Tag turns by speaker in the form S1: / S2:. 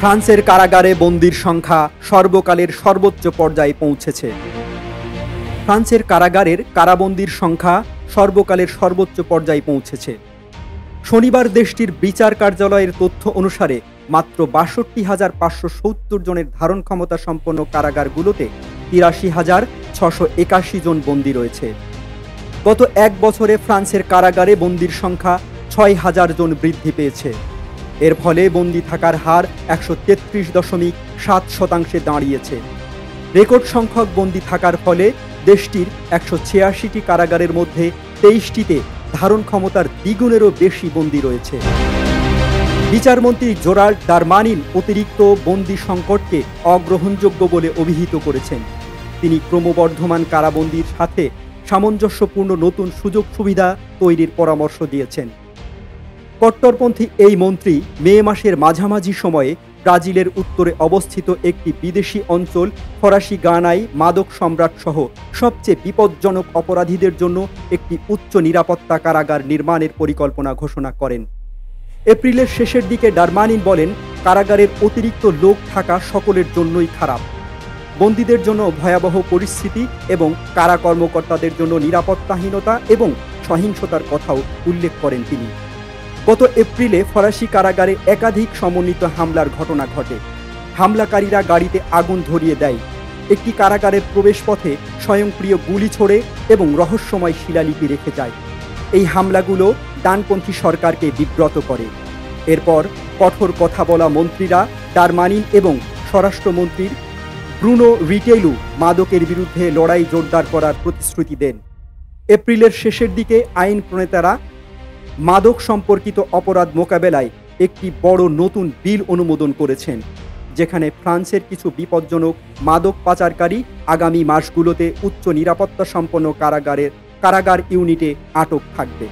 S1: ফ্রান্সের কারাগারে বন্দির সংখ্যা সর্বকালের সর্বোচ্চ পর্যায়ে পৌঁছেছে। ফ্রান্সের কারাগারের কারাবন্দির সংখ্যা সর্বকালের সর্বোচ্চ পর্যায়ে পৌঁছেছে। শনিবার দেশটির বিচার কার্যালয়ের তথ্য অনুসারে মাত্র ৬২,৫৭০ জনের ধারণ ক্ষমতা সম্পন্ন কারাগারগুলোতে ৮৩,৬৮১ জন বন্দী রয়েছে। গত এক বছরে ফ্রান্সের কারাগারে বন্দির সংখ্যা ৬,০০০ জন বৃদ্ধি পেয়েছে। এর ফলে বন্দী থাকার হার ১৩৩.৭% দাঁড়িয়েছে। রেকর্ড সংখ্যক বন্দী থাকার ফলে দেশটির ১৮৬টি কারাগারের মধ্যে ২৩টিতে ধারণ ক্ষমতার দ্বিগুণেরও বেশি বন্দী রয়েছে। বিচারমন্ত্রী জেরাল্ড ডারমানিন অতিরিক্ত বন্দী সংকটকে অগ্রহণযোগ্য বলে অভিহিত করেছেন। তিনি ক্রমবর্ধমান কারাবন্দির সাথে সামঞ্জস্যপূর্ণ নতুন সুযোগ সুবিধা তৈরির পরামর্শ দিয়েছেন। কট্টরপন্থী এই মন্ত্রী মে মাসের মাঝামাঝি সময়ে ব্রাজিলের উত্তরে অবস্থিত একটি বিদেশি অঞ্চল ফরাসি গায়ানায় মাদক সম্রাট সহ সবচেয়ে বিপজ্জনক অপরাধীদের জন্য একটি উচ্চ নিরাপত্তা কারাগার নির্মাণের পরিকল্পনা ঘোষণা করেন। এপ্রিলের শেষের দিকে ডারমানিন বলেন, কারাগারের অতিরিক্ত লোক থাকা সকলের জন্যই খারাপ। বন্দীদের জন্য ভয়াবহ পরিস্থিতি এবং কারা কর্মকর্তাদের জন্য নিরাপত্তাহীনতা এবং সহিংসতার কথাও উল্লেখ করেন তিনি। গত এপ্রিলে ফরাসি কারাগারে একাধিক সমন্বিত হামলার ঘটনা ঘটে। হামলাকারীরা গাড়িতে আগুন ধরিয়ে দেয়, একটি কারাগারের প্রবেশপথে স্বয়ংক্রিয় গুলি ছোড়ে এবং রহস্যময় শিলালিপি রেখে যায়। এই হামলাগুলো ডানপন্থী সরকারকে বিব্রত করে। এরপর কঠোর কথা বলা মন্ত্রীরা ডারমানিন এবং স্বরাষ্ট্রমন্ত্রীর ব্রুনো রিটেলু মাদকের বিরুদ্ধে লড়াই জোরদার করার প্রতিশ্রুতি দেন। এপ্রিলের শেষের দিকে আইন প্রণেতারা মাদক সম্পর্কিত অপরাধ মোকাবেলায় একটি বড় নতুন বিল অনুমোদন করেছেন, যেখানে ফ্রান্সের কিছু বিপজ্জনক মাদক পাচারকারী আগামী মাসগুলোতে উচ্চ নিরাপত্তা সম্পন্ন কারাগার ইউনিটে আটক থাকবে।